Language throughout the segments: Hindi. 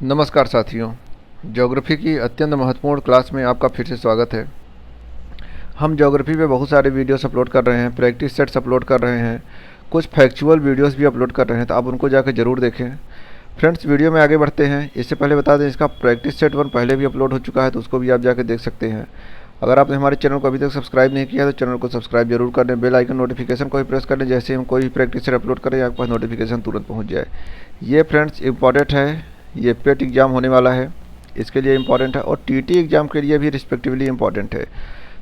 नमस्कार साथियों, ज्योग्राफी की अत्यंत महत्वपूर्ण क्लास में आपका फिर से स्वागत है। हम ज्योग्राफी पे बहुत सारे वीडियोस अपलोड कर रहे हैं, प्रैक्टिस सेट्स अपलोड कर रहे हैं, कुछ फैक्चुअल वीडियोस भी अपलोड कर रहे हैं, तो आप उनको जाकर ज़रूर देखें। फ्रेंड्स, वीडियो में आगे बढ़ते हैं। इससे पहले बता दें, इसका प्रैक्टिस सेट 1 पहले भी अपलोड हो चुका है, तो उसको भी आप जाकर देख सकते हैं। अगर आपने हमारे चैनल को अभी तक सब्सक्राइब नहीं किया तो चैनल को सब्सक्राइब जरूर कर लें। बेल आइकन नोटिफिकेशन को भी प्रेस कर लें, जैसे हम कोई भी प्रैक्टिस सेट अपलोड करें आपके पास नोटिफिकेशन तुरंत पहुँच जाए। ये फ्रेंड्स इंपॉर्टेंट है, ये पेट एग्ज़ाम होने वाला है, इसके लिए इम्पॉर्टेंट है, और टीटी एग्ज़ाम के लिए भी रिस्पेक्टिवली इम्पॉर्टेंट है,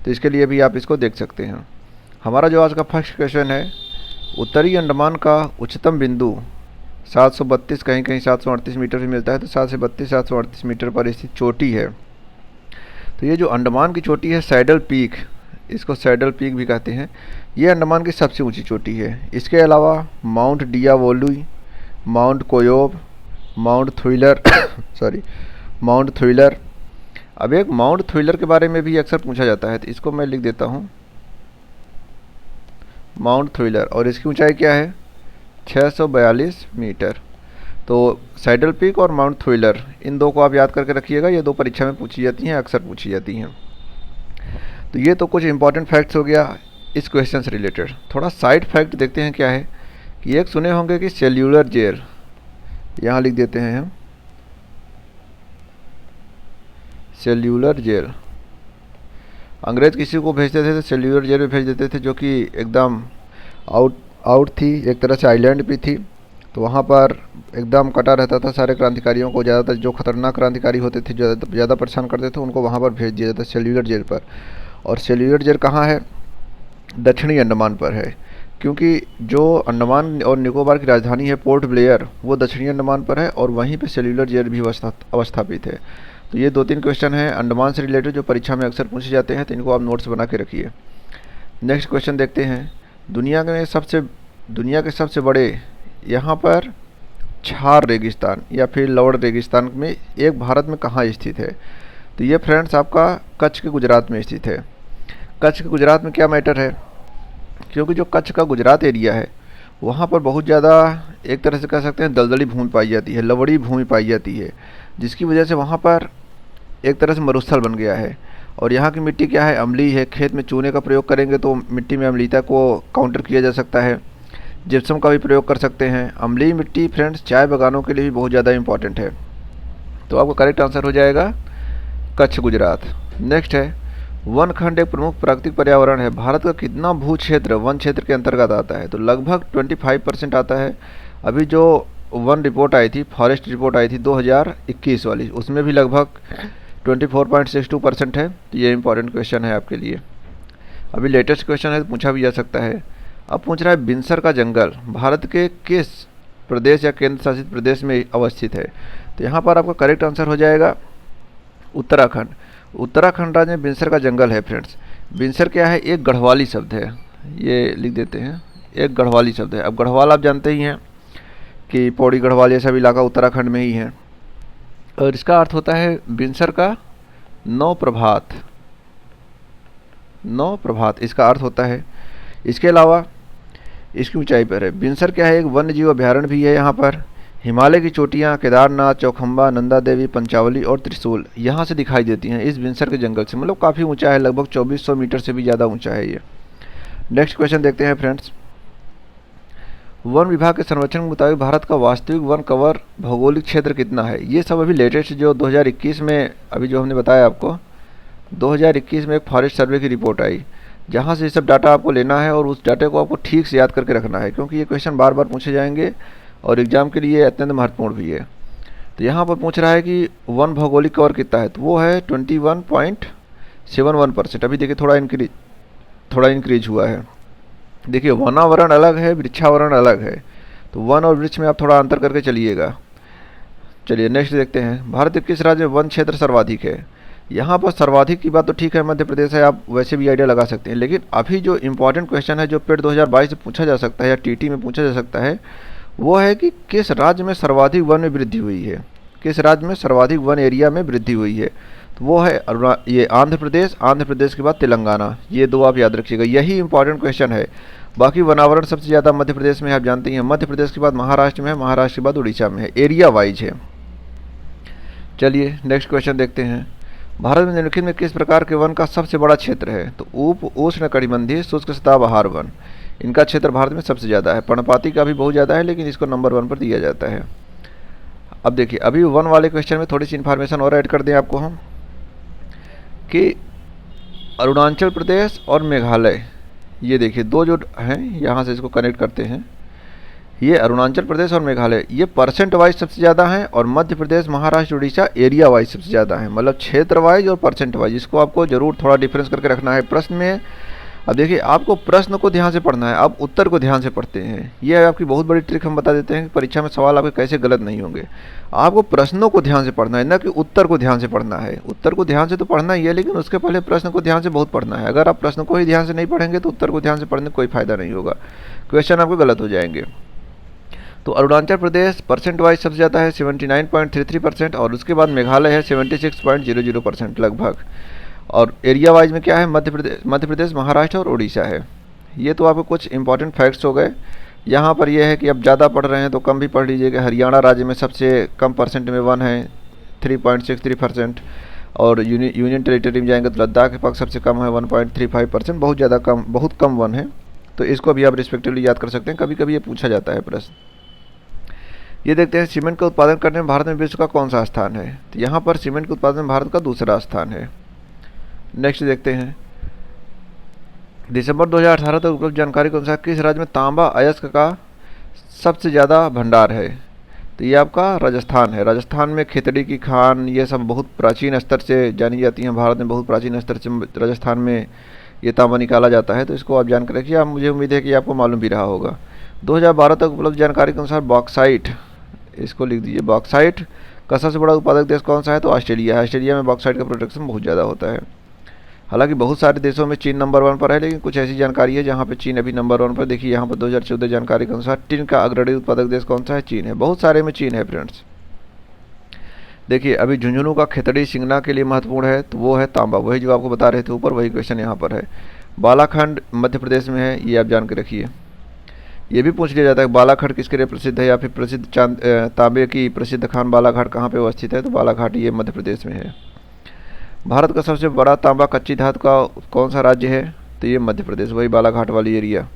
तो इसके लिए भी आप इसको देख सकते हैं। हमारा जो आज का फर्स्ट क्वेश्चन है, उत्तरी अंडमान का उच्चतम बिंदु 732, कहीं कहीं 738 मीटर भी मिलता है, तो 732 मीटर पर स्थित चोटी है। तो ये जो अंडमान की चोटी है, सैडल पीक, इसको सैडल पीक भी कहते हैं, ये अंडमान की सबसे ऊंची चोटी है। इसके अलावा माउंट डियावोलुई, माउंट कोयोब, माउंट थ्विलर माउंट थ्विलर। अब एक माउंट थ्विलर के बारे में भी अक्सर पूछा जाता है, तो इसको मैं लिख देता हूँ, माउंट थ्विलर, और इसकी ऊंचाई क्या है, 642 मीटर। तो सैडल पीक और माउंट थ्विलर, इन दो को आप याद करके रखिएगा, ये दो परीक्षा में पूछी जाती हैं, अक्सर पूछी जाती हैं। तो ये तो कुछ इंपॉर्टेंट फैक्ट्स हो गया इस क्वेश्चन से रिलेटेड। थोड़ा साइड फैक्ट देखते हैं क्या है, कि एक सुने होंगे कि सेल्यूलर जेल, यहाँ लिख देते हैं हम, सेल्यूलर जेल। अंग्रेज़ किसी को भेजते थे तो सेल्यूलर जेल में भेज देते थे, जो कि एकदम आउट थी, एक तरह से आइलैंड भी थी। तो वहाँ पर एकदम कटा रहता था सारे क्रांतिकारियों को, ज़्यादातर जो खतरनाक क्रांतिकारी होते थे, ज़्यादा परेशान करते थे, उनको वहाँ पर भेज दिया जाता सेल्यूलर जेल पर। और सेल्यूलर जेल कहाँ है, दक्षिणी अंडमान पर है, क्योंकि जो अंडमान और निकोबार की राजधानी है पोर्ट ब्लेयर, वो दक्षिणी अंडमान पर है, और वहीं पे सेल्यूलर जेल भी अवस्थापित है। तो ये 2-3 क्वेश्चन हैं अंडमान से रिलेटेड जो परीक्षा में अक्सर पूछे जाते हैं, तो इनको आप नोट्स बना के रखिए। नेक्स्ट क्वेश्चन देखते हैं, दुनिया के सबसे बड़े यहाँ पर छार रेगिस्तान या फिर लवण रेगिस्तान में एक भारत में कहाँ स्थित है। तो ये फ्रेंड्स आपका कच्छ के गुजरात में स्थित है। कच्छ के गुजरात में क्या मैटर है, क्योंकि जो कच्छ का गुजरात एरिया है, वहाँ पर बहुत ज़्यादा एक तरह से कह सकते हैं दलदली भूमि पाई जाती है, लवड़ी भूमि पाई जाती है, जिसकी वजह से वहाँ पर एक तरह से मरुस्थल बन गया है। और यहाँ की मिट्टी क्या है, अम्लीय है। खेत में चूने का प्रयोग करेंगे तो मिट्टी में अम्लीयता को काउंटर किया जा सकता है। जिप्सम का भी प्रयोग कर सकते हैं। अम्लीय मिट्टी फ्रेंड्स चाय बागानों के लिए भी बहुत ज़्यादा इंपॉर्टेंट है। तो आपका करेक्ट आंसर हो जाएगा कच्छ गुजरात। नेक्स्ट है, वन खंड एक प्रमुख प्राकृतिक पर्यावरण है। भारत का कितना भू क्षेत्र वन क्षेत्र के अंतर्गत आता है, तो लगभग 25% आता है। अभी जो वन रिपोर्ट आई थी, फॉरेस्ट रिपोर्ट आई थी 2021 वाली, उसमें भी लगभग 24.62% है। तो ये इंपॉर्टेंट क्वेश्चन है आपके लिए। अभी लेटेस्ट क्वेश्चन है, तो पूछा भी जा सकता है। अब पूछ रहा है, बिनसर का जंगल भारत के किस प्रदेश या केंद्र शासित प्रदेश में अवस्थित है। तो यहाँ पर आपका करेक्ट आंसर हो जाएगा उत्तराखंड। उत्तराखंड राज्य में बिनसर का जंगल है फ्रेंड्स। बिनसर क्या है, एक गढ़वाली शब्द है, ये लिख देते हैं, एक गढ़वाली शब्द है। अब गढ़वाल आप जानते ही हैं कि पौड़ी गढ़वाल ये सब इलाका उत्तराखंड में ही है, और इसका अर्थ होता है बिनसर का नौ प्रभात, नौ प्रभात इसका अर्थ होता है। इसके अलावा इसकी ऊंचाई पर है। बिनसर क्या है, एक वन्य जीव अभ्यारण्य भी है। यहाँ पर हिमालय की चोटियाँ केदारनाथ, चौखंबा, नंदा देवी, पंचावली और त्रिशूल यहाँ से दिखाई देती हैं इस बिनसर के जंगल से। मतलब काफ़ी ऊंचा है, लगभग 2400 मीटर से भी ज़्यादा ऊंचा है ये। नेक्स्ट क्वेश्चन देखते हैं फ्रेंड्स, वन विभाग के सर्वेक्षण के मुताबिक भारत का वास्तविक वन कवर भौगोलिक क्षेत्र कितना है। ये सब अभी लेटेस्ट जो 2021 में, अभी जो हमने बताया आपको, 2021 में एक फॉरेस्ट सर्वे की रिपोर्ट आई, जहाँ से ये सब डाटा आपको लेना है और उस डाटे को आपको ठीक से याद करके रखना है, क्योंकि ये क्वेश्चन बार बार पूछे जाएंगे और एग्ज़ाम के लिए अत्यंत महत्वपूर्ण भी है। तो यहाँ पर पूछ रहा है कि वन भौगोलिक कवर कितना है, तो वो है 21.71%। अभी देखिए थोड़ा इंक्रीज हुआ है। देखिए वनावरण अलग है, वृक्षावरण अलग है, तो वन और वृक्ष में आप थोड़ा अंतर करके चलिएगा। चलिए नेक्स्ट देखते हैं, भारत के किस राज्य में वन क्षेत्र सर्वाधिक है। यहाँ पर सर्वाधिक की बात तो ठीक है, मध्य प्रदेश है, आप वैसे भी आइडिया लगा सकते हैं। लेकिन अभी जो इंपॉर्टेंट क्वेश्चन है, जो पेड 2022 से पूछा जा सकता है या टीटी में पूछा जा सकता है, वो है कि किस राज्य में सर्वाधिक वन में वृद्धि हुई है, किस राज्य में सर्वाधिक वन एरिया में वृद्धि हुई है। तो वो है ये आंध्र प्रदेश के बाद तेलंगाना। ये दो आप याद रखिएगा, यही इंपॉर्टेंट क्वेश्चन है। बाकी वनावरण सबसे ज़्यादा मध्य प्रदेश में आप जानते हैं, मध्य प्रदेश के बाद महाराष्ट्र में है, महाराष्ट्र के बाद उड़ीसा में है, एरिया वाइज है। चलिए नेक्स्ट क्वेश्चन देखते हैं। भारत में निम्नलिखित में किस प्रकार के वन का सबसे बड़ा क्षेत्र है? तो उप उष्ण कटिबंधीय शुष्क सदाबहार वन, इनका क्षेत्र भारत में सबसे ज़्यादा है। पर्णपाती का भी बहुत ज़्यादा है, लेकिन इसको नंबर 1 पर दिया जाता है। अब देखिए, अभी वन वाले क्वेश्चन में थोड़ी सी इन्फॉर्मेशन और ऐड कर दें आपको हम, कि अरुणाचल प्रदेश और मेघालय, ये देखिए दो जो हैं, यहाँ से इसको कनेक्ट करते हैं। ये अरुणाचल प्रदेश और मेघालय ये परसेंट वाइज सबसे ज़्यादा हैं, और मध्य प्रदेश, महाराष्ट्र, उड़ीसा एरिया वाइज सबसे ज़्यादा है। मतलब क्षेत्र वाइज और परसेंट वाइज, इसको आपको जरूर थोड़ा डिफरेंस करके रखना है प्रश्न में। अब देखिए, आपको प्रश्न को ध्यान से पढ़ना है, आप उत्तर को ध्यान से पढ़ते हैं। ये आपकी बहुत बड़ी ट्रिक हम बता देते हैं कि परीक्षा में सवाल आपके कैसे गलत नहीं होंगे। आपको प्रश्नों को ध्यान से पढ़ना है, ना कि उत्तर को ध्यान से पढ़ना है। उत्तर को ध्यान से तो पढ़ना ही है, लेकिन उसके पहले प्रश्न को ध्यान से बहुत पढ़ना है। अगर आप प्रश्न को ही ध्यान से नहीं पढ़ेंगे तो उत्तर को ध्यान से पढ़ने में कोई फायदा नहीं होगा, क्वेश्चन आपके गलत हो जाएंगे। तो अरुणाचल प्रदेश परसेंट वाइज सबसे ज़्यादा है 79.33%, और उसके बाद मेघालय है 76.00% लगभग। और एरिया वाइज में क्या है? मध्य प्रदेश, महाराष्ट्र और उड़ीसा है। ये तो आपको कुछ इंपॉर्टेंट फैक्ट्स हो गए। यहाँ पर यह है कि अब ज़्यादा पढ़ रहे हैं तो कम भी पढ़ लीजिएगा। हरियाणा राज्य में सबसे कम परसेंट में वन है 3.63%, और यूनियन टेरिटरी में जाएंगे तो लद्दाख के पास सबसे कम है 1.35%, बहुत ज़्यादा कम, बहुत कम वन है। तो इसको भी आप रिस्पेक्टिवली याद कर सकते हैं, कभी कभी ये पूछा जाता है प्रश्न। ये देखते हैं, सीमेंट का उत्पादन करने में भारत में विश्व का कौन सा स्थान है? तो यहाँ पर सीमेंट के उत्पादन में भारत का दूसरा स्थान है। नेक्स्ट देखते हैं, दिसंबर 2018 तक उपलब्ध जानकारी के अनुसार किस राज्य में तांबा अयस्क का सबसे ज़्यादा भंडार है? तो ये आपका राजस्थान है। राजस्थान में खितड़ी की खान ये सब बहुत प्राचीन स्तर से जानी जाती हैं। भारत में बहुत प्राचीन स्तर से राजस्थान में ये तांबा निकाला जाता है। तो इसको आप जानकर रखिए, आप मुझे उम्मीद है कि आपको मालूम भी रहा होगा। 2012 तक उपलब्ध जानकारी के अनुसार बॉक्साइट, इसको लिख दीजिए, बॉक्साइट का सबसे बड़ा उत्पादक देश कौन सा है? तो ऑस्ट्रेलिया है। ऑस्ट्रेलिया में बॉक्साइट का प्रोडक्शन बहुत ज़्यादा होता है। हालांकि बहुत सारे देशों में चीन नंबर 1 पर है, लेकिन कुछ ऐसी जानकारी है जहाँ पे चीन अभी नंबर 1 पर। देखिए यहाँ पर 2014 जानकारी के अनुसार टिन का अग्रणी उत्पादक देश कौन सा है? चीन है। बहुत सारे में चीन है फ्रेंड्स। देखिए, अभी झुंझुनू का खितड़ी सिंगना के लिए महत्वपूर्ण है, तो वो है तांबा, वही जो आपको बता रहे थे ऊपर, वही क्वेश्चन यहाँ पर है। बालाखंड मध्य प्रदेश में है, ये आप जान के रखिए। ये भी पूछ लिया जाता है बालाघाट किसके लिए प्रसिद्ध है, या फिर प्रसिद्ध तांबे की प्रसिद्ध खान बालाघाट कहाँ पे अवस्थित है? तो बालाघाट ये मध्य प्रदेश में है। भारत का सबसे बड़ा तांबा कच्ची धातु का कौन सा राज्य है? तो ये मध्य प्रदेश, वही बालाघाट वाली एरिया।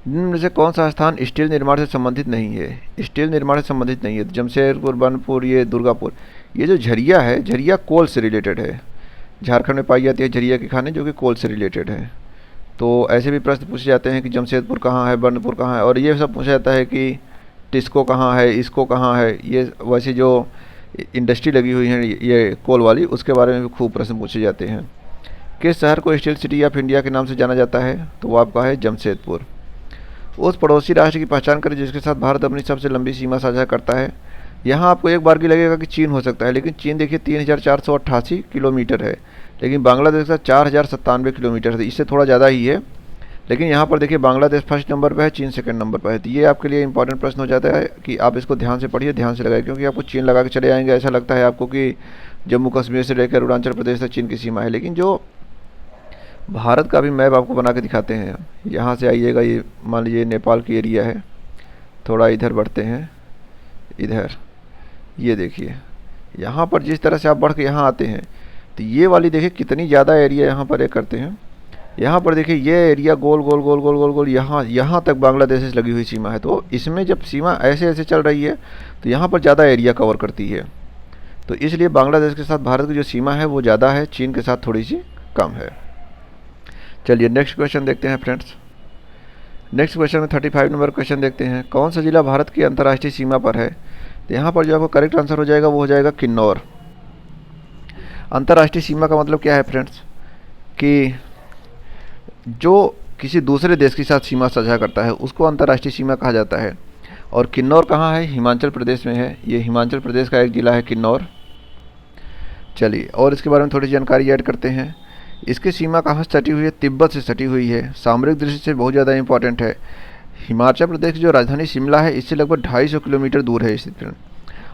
निम्न में से कौन सा स्थान स्टील निर्माण से संबंधित नहीं है? स्टील निर्माण से संबंधित नहीं है। जमशेदपुर, बनपुर, ये दुर्गापुर, ये जो झरिया है, झरिया कोल से रिलेटेड है। झारखंड में पाई जाती है झरिया की खानें, जो कि कोल से रिलेटेड है। तो ऐसे भी प्रश्न पूछे जाते हैं कि जमशेदपुर कहाँ है, बनपुर कहाँ है, और ये सब पूछा जाता है कि टिस्को कहाँ है, इसको कहाँ है। ये वैसे जो इंडस्ट्री लगी हुई है ये कोल वाली, उसके बारे में भी खूब प्रश्न पूछे जाते हैं। किस शहर को स्टील सिटी ऑफ इंडिया के नाम से जाना जाता है? तो वो आपका है जमशेदपुर। उस पड़ोसी राष्ट्र की पहचान करें जिसके साथ भारत अपनी सबसे लंबी सीमा साझा करता है। यहाँ आपको एक बार की लगेगा कि चीन हो सकता है, लेकिन चीन देखिए 3488 किलोमीटर है, लेकिन बांग्लादेश का 4097 किलोमीटर है, इससे थोड़ा ज़्यादा ही है। लेकिन यहाँ पर देखिए बांग्लादेश फर्स्ट नंबर पर है, चीन सेकंड नंबर पर है। तो ये आपके लिए इंपॉर्टेंट प्रश्न हो जाता है कि आप इसको ध्यान से पढ़िए, ध्यान से लगाइए, क्योंकि आपको चीन लगा के चले आएंगे, ऐसा लगता है आपको कि जम्मू कश्मीर से लेकर अरुणाचल प्रदेश तक चीन की सीमा है। लेकिन जो भारत का भी मैप आपको बना के दिखाते हैं, यहाँ से आइएगा, ये मान लीजिए नेपाल की एरिया है, थोड़ा इधर बढ़ते हैं, इधर ये देखिए, यहाँ पर जिस तरह से आप बढ़ के यहाँ आते हैं तो ये वाली देखिए कितनी ज़्यादा एरिया यहाँ पर एक करते हैं। यहाँ पर देखिए ये एरिया गोल गोल गोल गोल गोल गोल यहाँ तक बांग्लादेश से लगी हुई सीमा है। तो इसमें जब सीमा ऐसे ऐसे चल रही है तो यहाँ पर ज़्यादा एरिया कवर करती है। तो इसलिए बांग्लादेश के साथ भारत की जो सीमा है वो ज़्यादा है, चीन के साथ थोड़ी सी कम है। चलिए नेक्स्ट क्वेश्चन देखते हैं फ्रेंड्स। नेक्स्ट क्वेश्चन में 35 नंबर क्वेश्चन देखते हैं। कौन सा जिला भारत की अंतर्राष्ट्रीय सीमा पर है? तो यहाँ पर जो आपको करेक्ट आंसर हो जाएगा वो हो जाएगा किन्नौर। अंतर्राष्ट्रीय सीमा का मतलब क्या है फ्रेंड्स? कि जो किसी दूसरे देश के साथ सीमा साझा करता है उसको अंतर्राष्ट्रीय सीमा कहा जाता है। और किन्नौर कहाँ है? हिमाचल प्रदेश में है। ये हिमाचल प्रदेश का एक ज़िला है किन्नौर। चलिए और इसके बारे में थोड़ी जानकारी ऐड करते हैं। इसकी सीमा कहाँ से सटी हुई है? तिब्बत से सटी हुई है। सामरिक दृष्टि से बहुत ज़्यादा इंपॉर्टेंट है। हिमाचल प्रदेश की जो राजधानी शिमला है इससे लगभग 250 किलोमीटर दूर है स्थित।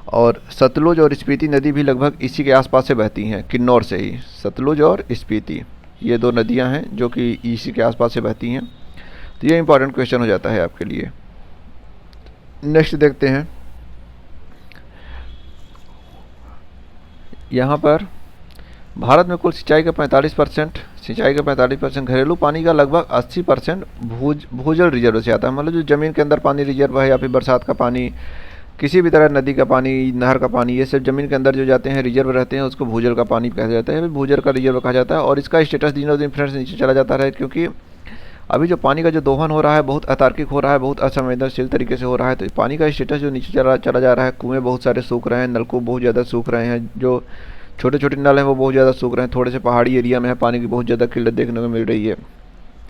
और सतलुज और स्पीति नदी भी लगभग इसी के आसपास से बहती हैं, किन्नौर से ही। सतलुज और स्पीति ये दो नदियां हैं जो कि इसी के आसपास से बहती हैं। तो ये इंपॉर्टेंट क्वेश्चन हो जाता है आपके लिए। नेक्स्ट देखते हैं, यहाँ पर भारत में कुल सिंचाई का 45%, घरेलू पानी का लगभग 80% भूजल रिजर्व से आता है। मतलब जो ज़मीन के अंदर पानी रिजर्व है, या फिर बरसात का पानी, किसी भी तरह नदी का पानी, नहर का पानी, ये सब ज़मीन के अंदर जो जाते हैं, रिजर्व रहते हैं, उसको भूजल का पानी कहा जाता है, भूजल का रिजर्व कहा जाता है। और इसका स्टेटस दिनों दिन फ्रेंड्स नीचे चला जाता है, क्योंकि अभी जो पानी का जो दोहन हो रहा है बहुत अतार्किक हो रहा है, बहुत असंवेदनशील तरीके से हो रहा है। तो पानी का स्टेटस जो नीचे चला जा रहा है, कुएँ बहुत सारे सूख रहे हैं, नलकूप बहुत ज़्यादा सूख रहे हैं, जो छोटे छोटे नल हैं वो बहुत ज़्यादा सूख रहे हैं। थोड़े से पहाड़ी एरिया में है, पानी की बहुत ज़्यादा किल्लत देखने को मिल रही है।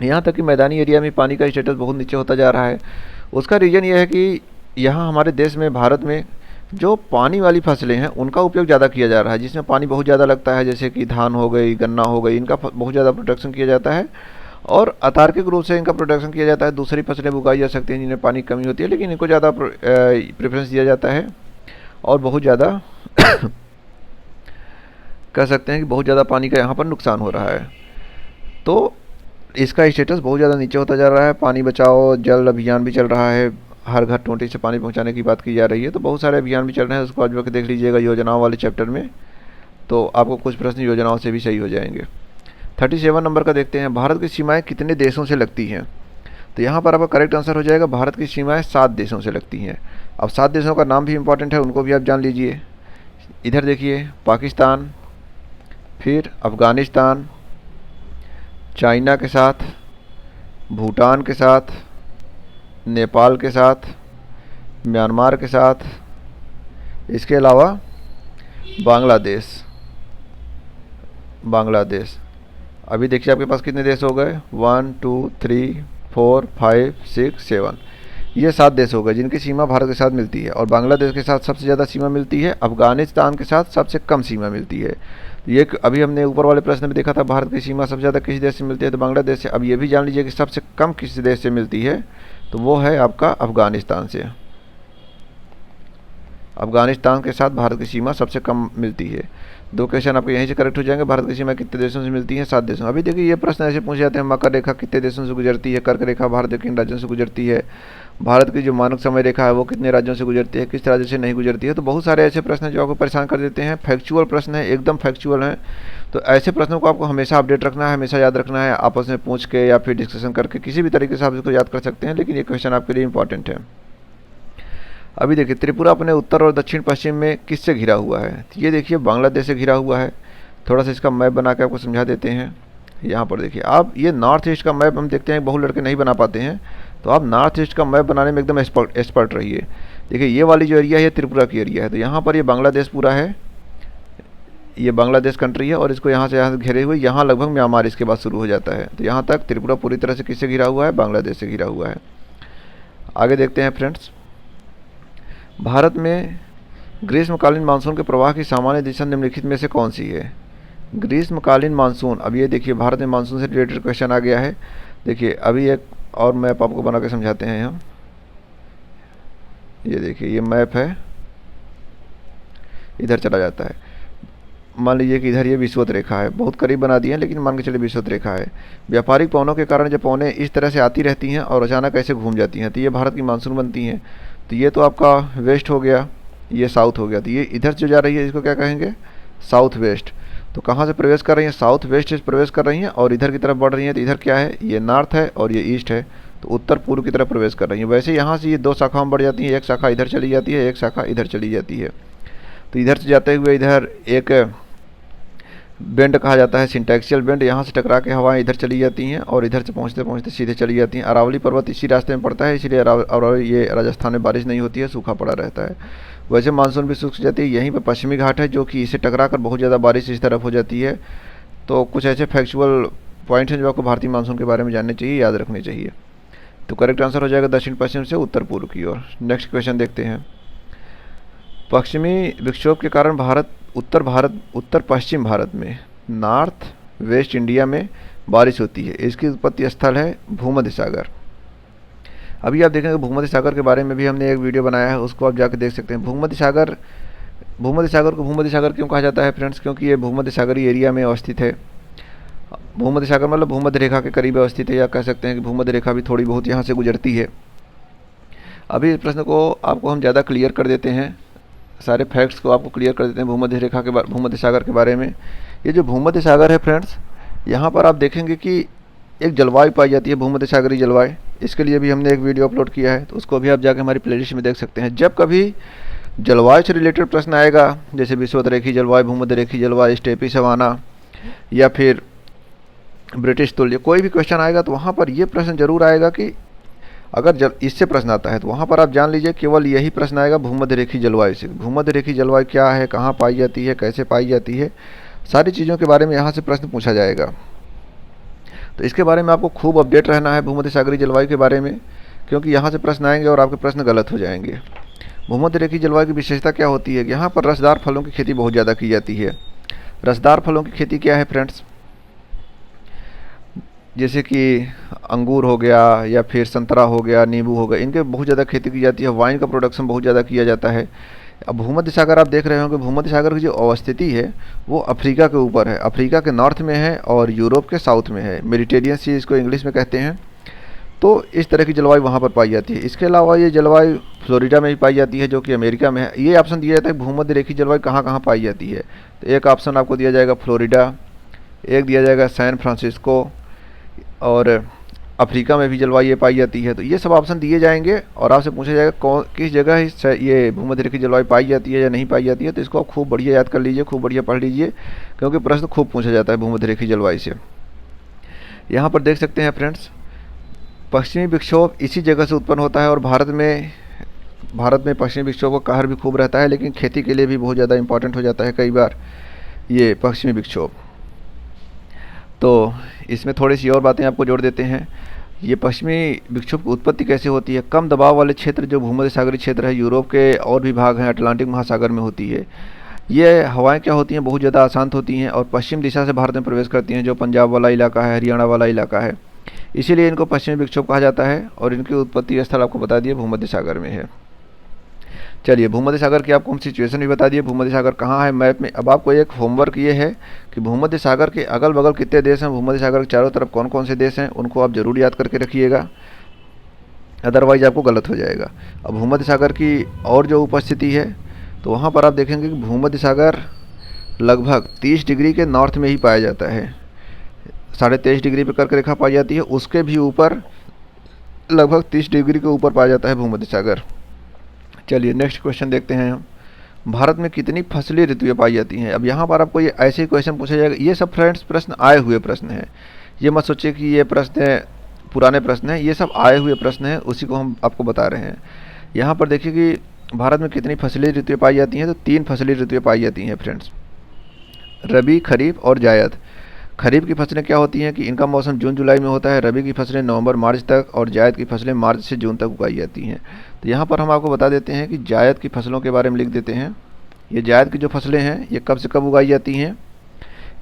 यहाँ तक कि मैदानी एरिया में पानी का स्टेटस बहुत नीचे होता जा रहा है। उसका रीज़न ये है कि यहाँ हमारे देश में, भारत में, जो पानी वाली फसलें हैं उनका उपयोग ज़्यादा किया जा रहा है, जिसमें पानी बहुत ज़्यादा लगता है, जैसे कि धान हो गई, गन्ना हो गई, इनका बहुत ज़्यादा प्रोडक्शन किया जाता है और अतार्किक रूप से इनका प्रोडक्शन किया जाता है। दूसरी फसलें उगाई जा सकती हैं जिन्हें पानी की कमी होती है, लेकिन इनको ज़्यादा प्रेफरेंस दिया जाता है और बहुत ज़्यादा कह सकते हैं कि बहुत ज़्यादा पानी का यहाँ पर नुकसान हो रहा है। तो इसका स्टेटस बहुत ज़्यादा नीचे होता जा रहा है। पानी बचाओ जल अभियान भी चल रहा है, हर घर टोंटी से पानी पहुँचाने की बात की जा रही है। तो बहुत सारे अभियान भी चल रहे हैं, उसको आज देख लीजिएगा योजनाओं वाले चैप्टर में, तो आपको कुछ प्रश्न योजनाओं से भी सही हो जाएंगे। 37 नंबर का देखते हैं, भारत की सीमाएँ कितने देशों से लगती हैं? तो यहाँ पर आपका करेक्ट आंसर हो जाएगा, भारत की सीमाएँ 7 देशों से लगती हैं। अब 7 देशों का नाम भी इंपॉर्टेंट है, उनको भी आप जान लीजिए। इधर देखिए, पाकिस्तान, फिर अफ़गानिस्तान, चाइना के साथ, भूटान के साथ, नेपाल के साथ, म्यांमार के साथ, इसके अलावा बांग्लादेश। अभी देखिए आपके पास कितने देश हो गए, 1 2 3 4 5 6 7, ये 7 देश हो गए जिनकी सीमा भारत के साथ मिलती है। और बांग्लादेश के साथ सबसे ज़्यादा सीमा मिलती है, अफ़गानिस्तान के साथ सबसे कम सीमा मिलती है। ये अभी हमने ऊपर वाले प्रश्न में देखा था, भारत की सीमा सबसे ज़्यादा किस देश से मिलती है, तो बांग्लादेश से। अब ये भी जान लीजिए कि सबसे कम किस देश से मिलती है, तो वो है आपका अफ़गानिस्तान से। अफ़गानिस्तान के साथ भारत की सीमा सबसे कम मिलती है। 2 क्वेश्चन आपके यहीं से करेक्ट हो जाएंगे। भारत की सीमा कितने देशों से मिलती है? 7 देशों। अभी देखिए ये प्रश्न ऐसे पूछे जाते हैं, मकर रेखा कितने देशों से गुजरती है, कर्क रेखा भारत के किन राज्यों से गुजरती है, भारत की जो मानक समय रेखा है वो कितने राज्यों से गुजरती है, किस राज्य से नहीं गुजरती है। तो बहुत सारे ऐसे प्रश्न हैं जो आपको परेशान कर देते हैं, फैक्चुअल प्रश्न है, एकदम फैक्चुअल है। तो ऐसे प्रश्नों को आपको हमेशा अपडेट रखना है, हमेशा याद रखना है, आपस में पूछ के या फिर डिस्कशन करके किसी भी तरीके से आप इसको याद कर सकते हैं, लेकिन ये क्वेश्चन आपके लिए इंपॉर्टेंट है। अभी देखिए, त्रिपुरा अपने उत्तर और दक्षिण पश्चिम में किससे घिरा हुआ है? तो ये देखिए बांग्लादेश से घिरा हुआ है। थोड़ा सा इसका मैप बना के आपको समझा देते हैं। यहाँ पर देखिए आप, ये नॉर्थ ईस्ट का मैप हम देखते हैं बहुत लड़के नहीं बना पाते हैं, तो आप नॉर्थ ईस्ट का मैप बनाने में एकदम एक्सपर्ट रहिए। देखिए ये वाली जो एरिया है त्रिपुरा की एरिया है, तो यहाँ पर ये बांग्लादेश पूरा है, ये बांग्लादेश कंट्री है, और इसको यहाँ से घेरे हुए, यहाँ लगभग म्यांमार इसके बाद शुरू हो जाता है। तो यहाँ तक त्रिपुरा पूरी तरह से किससे घिरा हुआ है? बांग्लादेश से घिरा हुआ है। आगे देखते हैं फ्रेंड्स, भारत में ग्रीष्मकालीन मानसून के प्रवाह की सामान्य दिशा निम्नलिखित में से कौन सी है? ग्रीष्मकालीन मानसून, अब ये देखिए भारत में मानसून से रिलेटेड क्वेश्चन आ गया है। देखिए अभी एक और मैप आपको बना के समझाते हैं हम। ये देखिए ये मैप है, इधर चला जाता है। मान लीजिए कि इधर ये विषुवत रेखा है, बहुत करीब बना दिए हैं लेकिन मान के चलिए विषुवत रेखा है। व्यापारिक पवनों के कारण जब पवनें इस तरह से आती रहती हैं और अचानक ऐसे घूम जाती हैं, तो ये भारत की मानसून बनती हैं। तो ये तो आपका वेस्ट हो गया, ये साउथ हो गया, तो ये इधर जो जा रही है इसको क्या कहेंगे? South west. तो कहाँ से प्रवेश कर रही हैं? साउथ वेस्ट से प्रवेश कर रही हैं और इधर की तरफ बढ़ रही हैं। तो इधर क्या है? ये नॉर्थ है और ये ईस्ट है, तो उत्तर पूर्व की तरफ प्रवेश कर रही हैं। वैसे यहाँ से ये 2 शाखाओं में बढ़ जाती हैं, एक शाखा इधर चली जाती है, एक शाखा इधर चली जाती है। तो इधर से जाते हुए इधर एक बेंड कहा जाता है, सिंटैक्सियल बेंड, यहाँ से टकरा के हवाएं इधर चली जाती हैं और इधर से पहुँचते पहुँचते सीधे चली जाती हैं। अरावली पर्वत इसी रास्ते में पड़ता है, इसलिए अरावली, ये राजस्थान में बारिश नहीं होती है, सूखा पड़ा रहता है। वैसे मानसून भी सूख जाती है। यहीं पर पश्चिमी घाट है जो कि इसे टकरा कर बहुत ज़्यादा बारिश इस तरफ हो जाती है। तो कुछ ऐसे फैक्चुअल पॉइंट हैं जो आपको भारतीय मानसून के बारे में जानने चाहिए, याद रखने चाहिए। तो करेक्ट आंसर हो जाएगा दक्षिण पश्चिम से उत्तर पूर्व की ओर। नेक्स्ट क्वेश्चन देखते हैं, पश्चिमी विक्षोभ के कारण उत्तर पश्चिम भारत में, नॉर्थ वेस्ट इंडिया में बारिश होती है। इसकी उत्पत्ति स्थल है भूमध्य सागर। अभी आप देखेंगे भूमध्य सागर के बारे में भी हमने एक वीडियो बनाया है, उसको आप जाकर देख सकते हैं। भूमध्य सागर को भूमध्य सागर क्यों कहा जाता है फ्रेंड्स? क्योंकि ये भूमध्य सागरीय एरिया में अवस्थित है। भूमध्य सागर मतलब भूमध्य रेखा के करीब अवस्थित है, या कह सकते हैं कि भूमध्य रेखा भी थोड़ी बहुत यहाँ से गुजरती है। अभी इस प्रश्न को आपको हम ज़्यादा क्लियर कर देते हैं, सारे फैक्ट्स को आपको क्लियर कर देते हैं भूमध्य रेखा के भूमध्य सागर के बारे में। ये जो भूमध्य सागर है फ्रेंड्स, यहाँ पर आप देखेंगे कि एक जलवायु पाई जाती है, भूमध्य सागरीय जलवायु। इसके लिए भी हमने एक वीडियो अपलोड किया है, तो उसको भी आप जाकर हमारी प्लेलिस्ट में देख सकते हैं। जब कभी जलवायु से रिलेटेड प्रश्न आएगा, जैसे विषुवतरेखीय जलवायु, भूमध्यरेखीय जलवायु, स्टेपी सवाना या फिर ब्रिटिश तुल्य, कोई भी क्वेश्चन आएगा तो वहाँ पर ये प्रश्न जरूर आएगा कि अगर इससे प्रश्न आता है तो वहाँ पर आप जान लीजिए केवल यही प्रश्न आएगा भूमध्यरेखीय जलवायु से। भूमध्यरेखीय जलवायु क्या है, कहाँ पाई जाती है, कैसे पाई जाती है, सारी चीज़ों के बारे में यहाँ से प्रश्न पूछा जाएगा। तो इसके बारे में आपको खूब अपडेट रहना है भूमध्य सागरीय जलवायु के बारे में, क्योंकि यहाँ से प्रश्न आएंगे और आपके प्रश्न गलत हो जाएंगे। भूमध्यरेखीय जलवायु की विशेषता क्या होती है? यहाँ पर रसदार फलों की खेती बहुत ज़्यादा की जाती है। रसदार फलों की खेती क्या है फ्रेंड्स? जैसे कि अंगूर हो गया या फिर संतरा हो गया, नींबू हो गया, इनके बहुत ज़्यादा खेती की जाती है। वाइन का प्रोडक्शन बहुत ज़्यादा किया जाता है। अब भूमध्य सागर आप देख रहे होंगे, भूमध्य सागर की जो अवस्थिति है वो अफ्रीका के ऊपर है, अफ्रीका के नॉर्थ में है और यूरोप के साउथ में है। मेडिटेरियन सी इसको इंग्लिश में कहते हैं। तो इस तरह की जलवायु वहाँ पर पाई जाती है। इसके अलावा ये जलवायु फ्लोरिडा में भी पाई जाती है, जो कि अमेरिका में है। ये ऑप्शन दिया जाता है भूमध्य रेखीय जलवायु कहाँ कहाँ पाई जाती है। तो एक ऑप्शन आपको दिया जाएगा फ्लोरिडा, एक दिया जाएगा सैन फ्रांसिस्को, और अफ्रीका में भी जलवायु ये पाई जाती है। तो ये सब ऑप्शन दिए जाएंगे और आपसे पूछा जाएगा कौन किस जगह ये भूमध्य रेखीय जलवायु पाई जाती है या नहीं पाई जाती है। तो इसको आप खूब बढ़िया याद कर लीजिए, खूब बढ़िया पढ़ लीजिए, क्योंकि प्रश्न खूब पूछा जाता है भूमध्य रेखीय जलवायु से। यहाँ पर देख सकते हैं फ्रेंड्स, पश्चिमी विक्षोभ इसी जगह से उत्पन्न होता है और भारत में पश्चिमी विक्षोभ का कहर भी खूब रहता है, लेकिन खेती के लिए भी बहुत ज़्यादा इंपॉर्टेंट हो जाता है कई बार ये पश्चिमी विक्षोभ। तो इसमें थोड़ी सी और बातें आपको जोड़ देते हैं। ये पश्चिमी विक्षोभ की उत्पत्ति कैसे होती है? कम दबाव वाले क्षेत्र जो भूमध्य सागरीय क्षेत्र है, यूरोप के और भी भाग हैं, अटलांटिक महासागर में होती है। ये हवाएं क्या होती हैं, बहुत ज़्यादा अशांत होती हैं और पश्चिम दिशा से भारत में प्रवेश करती हैं, जो पंजाब वाला इलाका है, हरियाणा वाला इलाका है। इसीलिए इनको पश्चिमी विक्षोभ कहा जाता है और इनकी उत्पत्ति स्थल आपको बता दिए भूमध्य सागर में है। चलिए, भूमध्य सागर की आपको हम सिचुएशन भी बता दिए, भूमध्य सागर कहाँ है मैप में। अब आपको एक होमवर्क ये है कि भूमध्य सागर के अगल बगल कितने देश हैं, भूमध्य सागर के चारों तरफ कौन कौन से देश हैं, उनको आप जरूर याद करके रखिएगा, अदरवाइज आपको गलत हो जाएगा। अब भूमध्य सागर की और जो उपस्थिति है, तो वहाँ पर आप देखेंगे कि भूमध्य सागर लगभग 30 डिग्री के नॉर्थ में ही पाया जाता है। 23.5 डिग्री पर कर्क रेखा पाई जाती है, उसके भी ऊपर लगभग 30 डिग्री के ऊपर पाया जाता है भूमध्य सागर। चलिए नेक्स्ट क्वेश्चन देखते हैं हम। भारत में कितनी फसली ऋतुएं पाई जाती हैं? अब यहाँ पर आपको ये ऐसे ही क्वेश्चन पूछा जाएगा। ये सब फ्रेंड्स प्रश्न आए हुए प्रश्न हैं, ये मत सोचिए कि ये प्रश्न पुराने प्रश्न हैं, ये सब आए हुए प्रश्न हैं, उसी को हम आपको बता रहे हैं। यहाँ पर देखिए कि भारत में कितनी फसली ऋतुएं पाई जाती हैं, तो 3 फसली ऋतुएं पाई जाती हैं फ्रेंड्स, रबी, खरीफ और जायद। खरीफ की फसलें क्या होती हैं कि इनका मौसम जून जुलाई में होता है, रबी की फसलें नवंबर मार्च तक और जायद की फसलें मार्च से जून तक उगाई जाती हैं। तो यहाँ पर हम आपको बता देते हैं कि जायद की फसलों के बारे में लिख देते हैं। ये जायद की जो फसलें हैं ये कब से कब उगाई जाती हैं,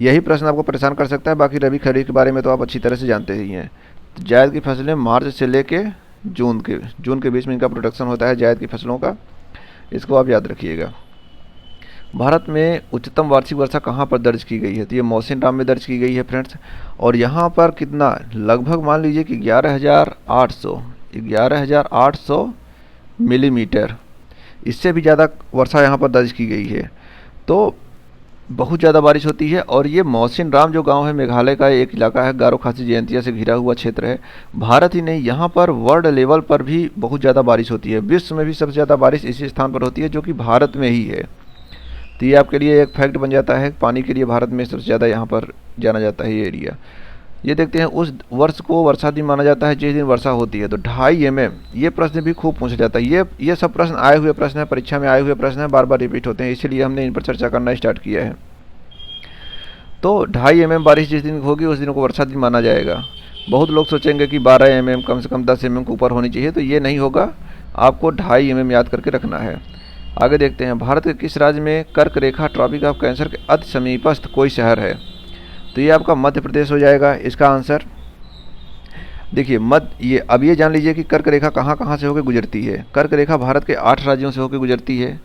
यही प्रश्न आपको परेशान कर सकता है। बाकी रबी खरीफ के बारे में तो आप अच्छी तरह से जानते ही हैं। तो जायद की फसलें मार्च से लेके जून के बीच में इनका प्रोडक्शन होता है जायद की फसलों का, इसको आप याद रखिएगा। भारत में उच्चतम वार्षिक वर्षा कहाँ पर दर्ज की गई है? तो ये मौसिनराम में दर्ज की गई है फ्रेंड्स। और यहाँ पर कितना, लगभग मान लीजिए कि 11,800 मिलीमीटर, इससे भी ज़्यादा वर्षा यहाँ पर दर्ज की गई है। तो बहुत ज़्यादा बारिश होती है। और ये मौसिनराम जो गांव है, मेघालय का एक इलाका है, गारो खासी जयंतिया से घिरा हुआ क्षेत्र है। भारत ही नहीं, यहाँ पर वर्ल्ड लेवल पर भी बहुत ज़्यादा बारिश होती है। विश्व में भी सबसे ज़्यादा बारिश इसी स्थान पर होती है, जो कि भारत में ही है। तो ये आपके लिए एक फैक्ट बन जाता है, पानी के लिए भारत में सबसे ज़्यादा यहाँ पर जाना जाता है ये एरिया। ये देखते हैं, उस वर्ष को वर्षा दिन माना जाता है जिस दिन वर्षा होती है। तो 2.5 mm, ये प्रश्न भी खूब पूछा जाता है। ये सब प्रश्न आए हुए प्रश्न हैं, परीक्षा में आए हुए प्रश्न हैं, बार बार रिपीट होते हैं, इसीलिए हमने इन पर चर्चा करना स्टार्ट किया है। तो 2.5 mm बारिश जिस दिन होगी उस दिन को वर्षा दिन माना जाएगा। बहुत लोग सोचेंगे कि 12 mm, कम से कम 10 mm के ऊपर होनी चाहिए, तो ये नहीं होगा, आपको 2.5 mm याद करके रखना है। आगे देखते हैं, भारत के किस राज्य में कर्क रेखा ट्रॉपिक ऑफ कैंसर के अति समीपस्थ कोई शहर है? तो ये आपका मध्य प्रदेश हो जाएगा इसका आंसर। देखिए अब ये जान लीजिए कि कर्क रेखा कहाँ कहाँ से होकर गुजरती है। कर्क रेखा भारत के 8 राज्यों से होकर गुजरती है,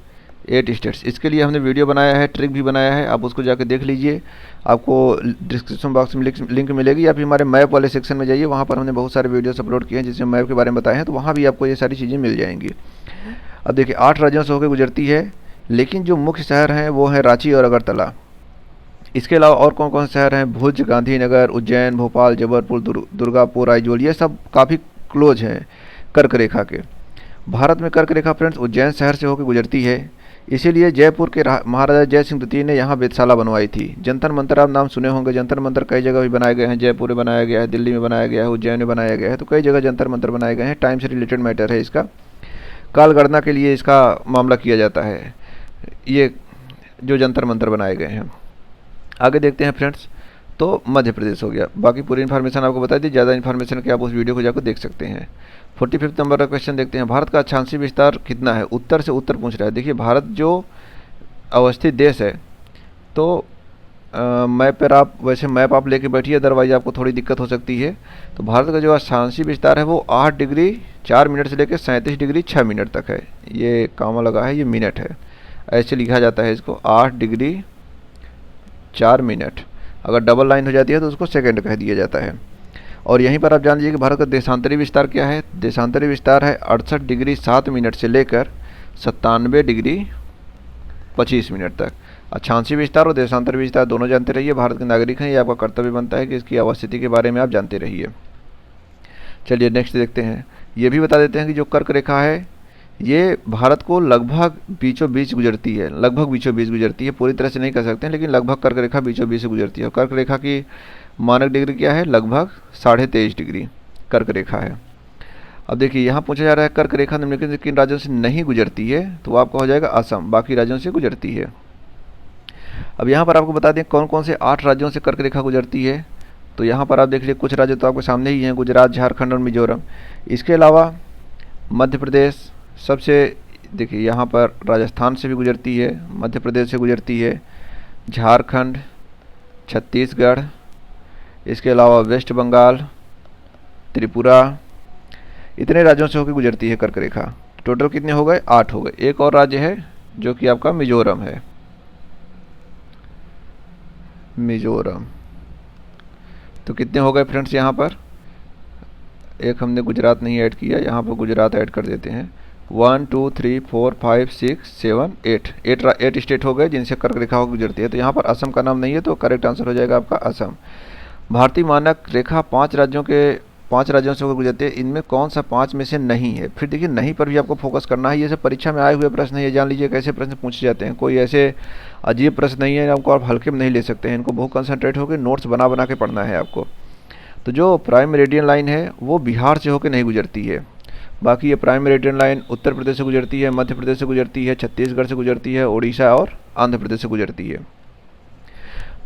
8 स्टेट्स। इसके लिए हमने वीडियो बनाया है, ट्रिक भी बनाया है, आप उसको जाकर देख लीजिए। आपको डिस्क्रिप्शन बॉक्स में लिंक मिलेगी, या फिर हमारे मैप वाले सेक्शन में जाइए, वहाँ पर हमने बहुत सारे वीडियोस अपलोड किए हैं जिसमें मैप के बारे में बताए हैं, तो वहाँ भी आपको ये सारी चीज़ें मिल जाएंगी। अब देखिए 8 राज्यों से होकर गुजरती है, लेकिन जो मुख्य शहर हैं वो हैं रांची और अगरतला। इसके अलावा और कौन कौन से शहर हैं, भुज, गांधीनगर, उज्जैन, भोपाल, जबलपुर, दुर्गापुर, आइजोल, ये सब काफ़ी क्लोज हैं कर्क रेखा के। भारत में कर्क रेखा फ्रेंड्स उज्जैन शहर से होकर गुजरती है। इसीलिए जयपुर के महाराजा जय सिंह द्वितीय ने यहाँ वेधशाला बनवाई थी। जंतर मंतर आप नाम सुने होंगे, जंतर मंतर कई जगह भी बनाए गए हैं, जयपुर में बनाया गया है, दिल्ली में बनाया गया है, उज्जैन में बनाया गया है, तो कई जगह जंतर मंतर बनाए गए हैं। टाइम से रिलेटेड मैटर है इसका, काल गणना के लिए इसका मामला किया जाता है, ये जो जंतर मंतर बनाए गए हैं। आगे देखते हैं फ्रेंड्स, तो मध्य प्रदेश हो गया। बाकी पूरी इन्फॉर्मेशन आपको बता दी, ज़्यादा इन्फॉर्मेशन के आप उस वीडियो को जाकर देख सकते हैं। 45 नंबर का क्वेश्चन देखते हैं, भारत का अक्षांशीय विस्तार कितना है? उत्तर से उत्तर पूछ रहा है। देखिए भारत जो अवस्थित देश है, तो मैप पर आप वैसे मैप आप लेके बैठिए, अदरवाइज आपको थोड़ी दिक्कत हो सकती है। तो भारत का जो अक्षांशीय विस्तार है वो 8 डिग्री 4 मिनट से लेकर 37 डिग्री 6 मिनट तक है। ये कामा लगा है, ये मिनट है, ऐसे लिखा जाता है इसको, 8 डिग्री 4 मिनट। अगर डबल लाइन हो जाती है तो उसको सेकंड कह दिया जाता है। और यहीं पर आप जान लीजिए कि भारत का देशांतरी विस्तार क्या है। देशांतरी विस्तार है 68 डिग्री 7 मिनट से लेकर 97 डिग्री 25 मिनट तक। अक्षांशीय विस्तार और देशांतरी विस्तार दोनों जानते रहिए, भारत के नागरिक हैं, ये आपका कर्तव्य बनता है कि इसकी अवस्थिति के बारे में आप जानते रहिए। चलिए नेक्स्ट देखते हैं। ये भी बता देते हैं कि जो कर्क रेखा है ये भारत को लगभग बीचों बीच गुजरती है, लगभग बीचों बीच गुजरती है, पूरी तरह से नहीं कह सकते हैं, लेकिन लगभग कर्क रेखा बीचों बीच से गुजरती है। और कर्क रेखा की मानक डिग्री क्या है? लगभग 23.5 डिग्री कर्क रेखा है। अब देखिए यहाँ पूछा जा रहा है कर्क रेखा निम्नलिखित में किन राज्यों से नहीं गुजरती है, तो आपका हो जाएगा असम, बाकी राज्यों से गुजरती है। अब यहाँ पर आपको बता दें कौन कौन से 8 राज्यों से कर्क रेखा गुजरती है। तो यहाँ पर आप देख लीजिए कुछ राज्य तो आपके सामने ही हैं, गुजरात, झारखंड और मिजोरम। इसके अलावा मध्य प्रदेश सबसे, देखिए यहाँ पर राजस्थान से भी गुजरती है, मध्य प्रदेश से गुजरती है, झारखंड, छत्तीसगढ़, इसके अलावा वेस्ट बंगाल, त्रिपुरा, इतने राज्यों से होकर गुजरती है कर्क रेखा। टोटल कितने हो गए? 8 हो गए। एक और राज्य है जो कि आपका मिजोरम है, मिजोरम। तो कितने हो गए फ्रेंड्स? यहाँ पर एक हमने गुजरात नहीं ऐड किया, यहाँ पर गुजरात ऐड कर देते हैं। 1 2 3 4 5 6 7 8 स्टेट हो गए जिनसे कर्क रेखा गुजरती है। तो यहाँ पर असम का नाम नहीं है, तो करेक्ट आंसर हो जाएगा आपका असम। भारतीय मानक रेखा 5 राज्यों से होकर गुजरती है, इनमें कौन सा 5 में से नहीं है? फिर देखिए नहीं पर भी आपको फोकस करना है, ये सब परीक्षा में आए हुए प्रश्न है, ये जान लीजिए कैसे प्रश्न पूछे जाते हैं। कोई ऐसे अजीब प्रश्न नहीं है, आपको आप हल्के में नहीं ले सकते हैं, इनको बहुत कंसंट्रेट होकर नोट्स बना बना के पढ़ना है आपको। तो जो प्राइम मेरिडियन लाइन है वो बिहार से होकर नहीं गुजरती है, बाकी ये prime meridian line Uttar Pradesh से गुजरती है, मध्य प्रदेश से गुजरती है, छत्तीसगढ़ से गुजरती है, उड़ीसा और आंध्र प्रदेश से गुजरती है।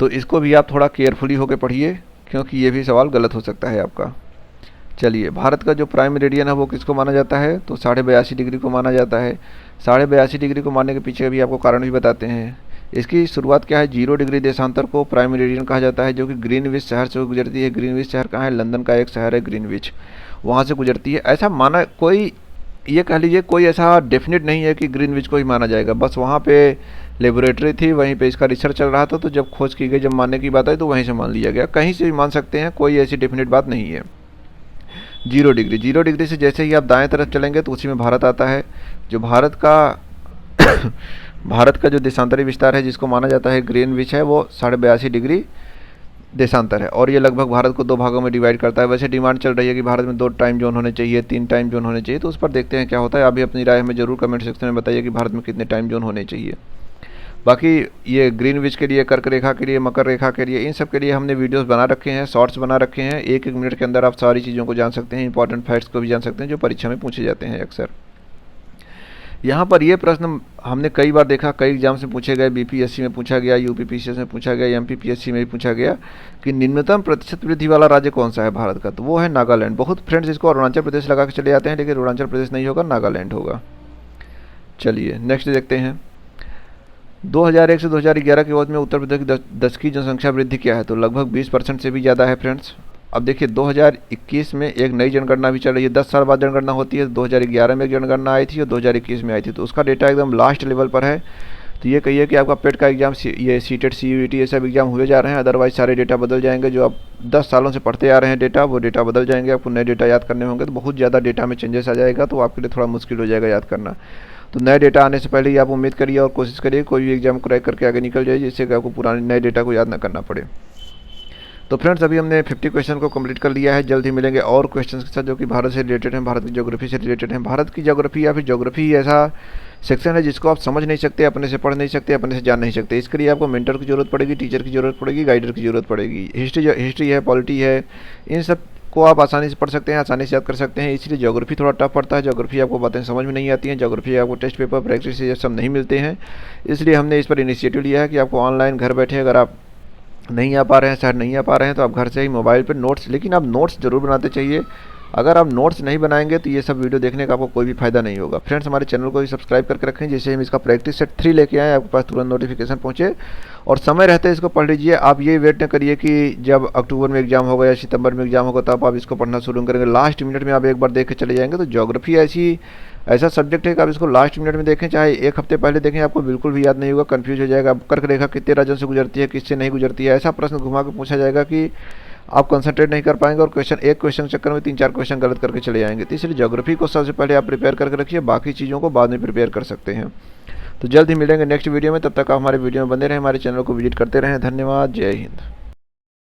तो इसको भी आप थोड़ा केयरफुली होकर पढ़िए, क्योंकि ये भी सवाल गलत हो सकता है आपका। चलिए भारत का जो प्राइम मेरिडियन है वो किसको माना जाता है? तो 82.5 डिग्री को माना जाता है। 82.5 डिग्री को मानने के पीछे भी आपको कारण भी बताते हैं। इसकी शुरुआत क्या है? 0 डिग्री देशांतर को प्राइम मेरिडियन कहा जाता है, जो कि ग्रीनविच शहर से गुजरती है। ग्रीनविच शहर कहाँ है? लंदन का एक शहर है ग्रीनविच, वहाँ से गुजरती है। ऐसा माना, कोई ये कह लीजिए कोई ऐसा डेफिनेट नहीं है कि ग्रीनविच को ही माना जाएगा, बस वहाँ पे लेबोरेटरी थी, वहीं पे इसका रिसर्च चल रहा था, तो जब खोज की गई, जब मानने की बात आई तो वहीं से मान लिया गया। कहीं से भी मान सकते हैं, कोई ऐसी डेफिनेट बात नहीं है। 0 डिग्री से जैसे ही आप दाएं तरफ चलेंगे तो उसी में भारत आता है। जो भारत का जो देशांतरी विस्तार है जिसको माना जाता है ग्रीनविच है, वो 82.5 डिग्री देशांतर है, और ये लगभग भारत को 2 भागों में डिवाइड करता है। वैसे डिमांड चल रही है कि भारत में 2 टाइम जोन होने चाहिए, 3 टाइम जोन होने चाहिए, तो उस पर देखते हैं क्या होता है। अभी अपनी राय हमें जरूर कमेंट सेक्शन में बताइए कि भारत में कितने टाइम जोन होने चाहिए। बाकी ये ग्रीनविच के लिए, कर्क रेखा के लिए, मकर रेखा के लिए, इन सब के लिए हमने वीडियोस बना रखे हैं, शॉर्ट्स बना रखे हैं। 1-1 मिनट के अंदर आप सारी चीज़ों को जान सकते हैं, इंपॉर्टेंट फैक्ट्स को भी जान सकते हैं जो परीक्षा में पूछे जाते हैं अक्सर। यहाँ पर ये प्रश्न हमने कई बार देखा, कई एग्जाम से पूछे गए, बीपीएससी में पूछा गया, यूपीपीसीएस में पूछा गया, एमपीपीएससी में भी पूछा गया कि निम्नतम प्रतिशत वृद्धि वाला राज्य कौन सा है भारत का? तो वो है नागालैंड। बहुत फ्रेंड्स इसको अरुणाचल प्रदेश लगा के चले जाते हैं, लेकिन अरुणाचल प्रदेश नहीं होगा, नागालैंड होगा। चलिए नेक्स्ट देखते हैं। 2001 से 2011 के अवधि में उत्तर प्रदेश की 10 की जनसंख्या वृद्धि क्या है? तो लगभग 20% से भी ज़्यादा है फ्रेंड्स। अब देखिए 2021 में एक नई जनगणना भी चल रही है, 10 साल बाद जनगणना होती है। 2011 में एक जनगणना आई थी और 2021 में आई थी, तो उसका डेटा एकदम लास्ट लेवल पर है। तो ये कहिए कि आपका पेट का एग्जाम, ये सीटेट, सीयूईटी, ये सब एग्जाम हुए जा रहे हैं, अदरवाइज सारे डेटा बदल जाएंगे। जो आप 10 सालों से पढ़ते आ रहे हैं डेटा, वो डेटा बदल जाएंगे, आपको नए डेटा याद करने होंगे, तो बहुत ज़्यादा डेटा में चेंजेस आ जाएगा, तो आपके लिए थोड़ा मुश्किल हो जाएगा याद करना। तो नए डेटा आने से पहले ही आप उम्मीद करिए और कोशिश करिए कोई भी एग्जाम क्रैक करके आगे निकल जाए, जिससे कि आपको पुराने नए डेटा को याद ना करना पड़े। तो फ्रेंड्स अभी हमने 50 क्वेश्चन को कंप्लीट कर लिया है। जल्द ही मिलेंगे और क्वेश्चंस के साथ जो कि भारत से रिलेटेड हैं, भारत की ज्योग्राफी से रिलेटेड हैं। भारत की ज्योग्राफी या फिर ज्योग्राफी ही ऐसा सेक्शन है जिसको आप समझ नहीं सकते, अपने से पढ़ नहीं सकते, अपने से जान नहीं सकते। इसके लिए आपको मेंटर की जरूरत पड़ेगी, टीचर की जरूरत पड़ेगी, गाइडर की जरूरत पड़ेगी। हिस्ट्री है, पॉलिटी है, इन सब को आप आसानी से पढ़ सकते हैं, आसानी से याद कर सकते हैं। इसलिए ज्योग्राफी थोड़ा टफ पड़ता है, ज्योग्राफी आपको बातें समझ में नहीं आती हैं, ज्योग्राफी आपको टेस्ट पेपर प्रैक्टिस ये सब नहीं मिलते हैं। इसलिए हमने इस पर इनिशिएटिव लिया है कि आपको ऑनलाइन घर बैठे अगर आप नहीं आ पा रहे हैं, शहर नहीं आ पा रहे हैं, तो आप घर से ही मोबाइल पर नोट्स, लेकिन आप नोट्स ज़रूर बनाते चाहिए। अगर आप नोट्स नहीं बनाएंगे तो ये सब वीडियो देखने का आपको कोई भी फायदा नहीं होगा। फ्रेंड्स हमारे चैनल को भी सब्सक्राइब करके रखें, जिससे हम इसका प्रैक्टिस सेट 3 लेके आएँ, आपके पास तुरंत नोटिफिकेशन पहुँचे और समय रहते इसको पढ़ लीजिए। आप ये वेट न करिए कि जब अक्टूबर में एग्जाम होगा या सितंबर में एग्जाम होगा तब आप इसको पढ़ना शुरू करेंगे। लास्ट मिनट में आप एक बार देख के चले जाएंगे। तो ज्योग्राफी ऐसा सब्जेक्ट है कि आप इसको लास्ट मिनट में देखें, चाहे एक हफ्ते पहले देखें, आपको बिल्कुल भी याद नहीं होगा, कंफ्यूज हो जाएगा। कर्क रेखा कितने राज्यों से गुजरती है, किससे नहीं गुजरती है, ऐसा प्रश्न घुमा के पूछा जाएगा कि आप कंसंट्रेट नहीं कर पाएंगे और एक क्वेश्चन के चक्कर में 3-4 क्वेश्चन गलत करके चले जाएंगे। तो इसलिए ज्योग्राफी को सबसे पहले आप प्रिपेयर करके रखिए, बाकी चीज़ों को बाद में प्रिपेयर कर सकते हैं। तो जल्द ही मिलेंगे नेक्स्ट वीडियो में, तब तक आप हमारे वीडियो में बने रहें, हमारे चैनल को विजिट करते रहें। धन्यवाद, जय हिंद।